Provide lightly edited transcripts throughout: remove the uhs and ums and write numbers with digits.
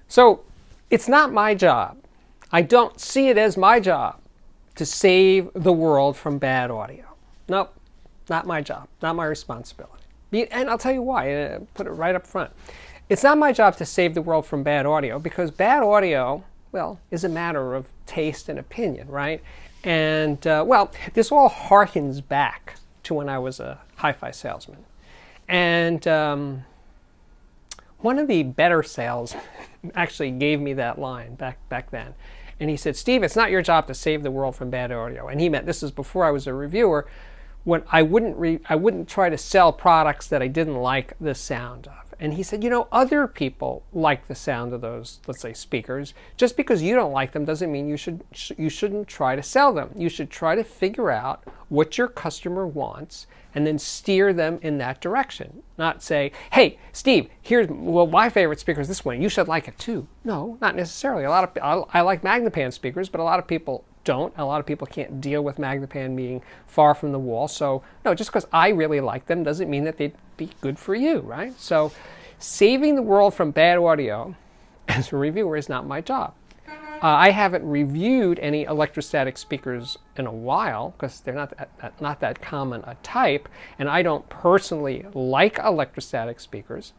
So it's not my job. I don't see it as my job to save the world from bad audio. Nope, not my job, not my responsibility. And I'll tell you why, put it right up front. It's not my job to save the world from bad audio because bad audio, well, is a matter of taste and opinion, right? And, well, this all harkens back to when I was a hi-fi salesman. And one of the better salesmen actually gave me that line back then. And he said, Steve, it's not your job to save the world from bad audio. And he meant, this is before I was a reviewer, when I wouldn't try to sell products that I didn't like the sound of. And he said, you know, other people like the sound of those, let's say, speakers. Just because you don't like them doesn't mean you shouldn't try to sell them. You should try to figure out what your customer wants and then steer them in that direction. Not say, hey, Steve, well, my favorite speaker is this one. You should like it too. No, not necessarily. I like Magnepan speakers, but a lot of people don't. A lot of people can't deal with Magnepan being far from the wall. So no, just because I really like them doesn't mean that they'd be good for you, right? So saving the world from bad audio as a reviewer is not my job. I haven't reviewed any electrostatic speakers in a while because they're not that common a type, and I don't personally like electrostatic speakers,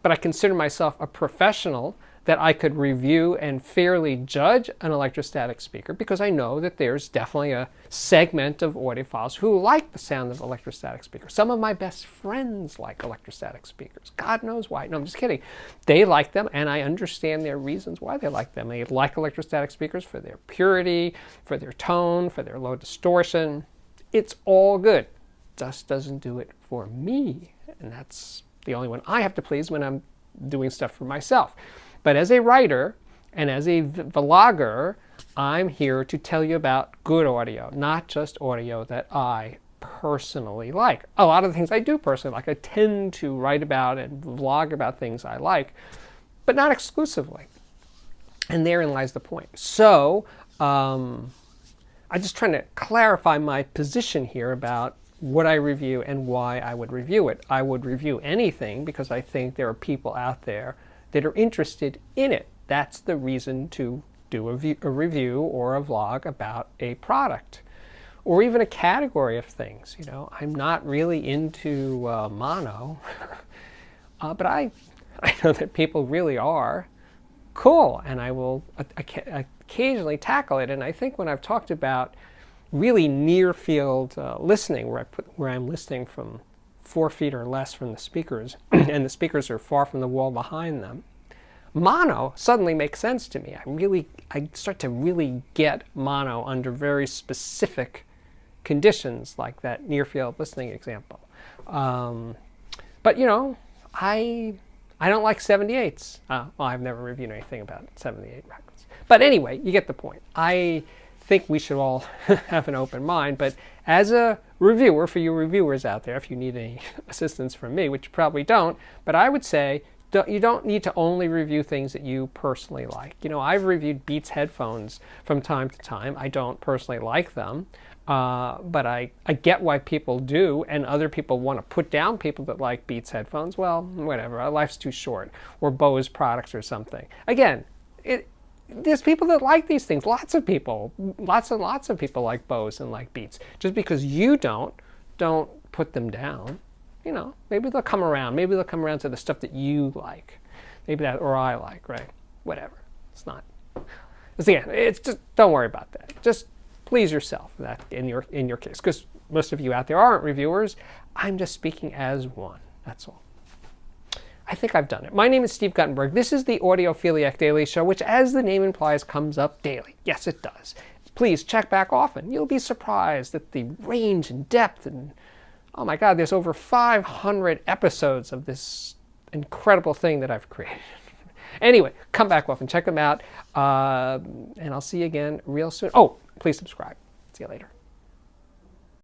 but I consider myself a professional that I could review and fairly judge an electrostatic speaker because I know that there's definitely a segment of audiophiles who like the sound of electrostatic speakers. Some of my best friends like electrostatic speakers. God knows why. No, I'm just kidding. They like them, and I understand their reasons why they like them. They like electrostatic speakers for their purity, for their tone, for their low distortion. It's all good. Just doesn't do it for me, and that's the only one I have to please when I'm doing stuff for myself. But as a writer and as a vlogger, I'm here to tell you about good audio, not just audio that I personally like. A lot of the things I do personally like, I tend to write about and vlog about things I like, but not exclusively. And therein lies the point. So I'm just trying to clarify my position here about what I review and why I would review it. I would review anything because I think there are people out there that are interested in it. That's the reason to do a review or a vlog about a product or even a category of things. You know, I'm not really into mono, but I know that people really are. Cool, and I will occasionally tackle it. And I think when I've talked about really near field listening, where I'm listening from 4 feet or less from the speakers, and the speakers are far from the wall behind them, mono suddenly makes sense to me. I start to really get mono under very specific conditions, like that near field listening example. But you know, I don't like 78s. Well, I've never reviewed anything about 78 records. But anyway, you get the point. I think we should all have an open mind, but as a reviewer, for you reviewers out there, if you need any assistance from me, which you probably don't, but I would say you don't need to only review things that you personally like. You know, I've reviewed Beats headphones from time to time. I don't personally like them, but I get why people do, and other people want to put down people that like Beats headphones. Well, whatever, life's too short. Or Bose products or something. Again, there's people that like these things. Lots and lots of people like Bose and like Beats. Just because you don't put them down. You know, maybe they'll come around. Maybe they'll come around to the stuff that you like. Maybe that, or I like, right? Whatever. It's not. Again, it's just, don't worry about that. Just please yourself that in your case, because most of you out there aren't reviewers. I'm just speaking as one. That's all. I think I've done it. My name is Steve Guttenberg. This is the Audiophiliac Daily Show, which, as the name implies, comes up daily. Yes, it does. Please check back often. You'll be surprised at the range and depth and, oh my God, there's over 500 episodes of this incredible thing that I've created. Anyway, come back often, check them out, and I'll see you again real soon. Oh, please subscribe. See you later.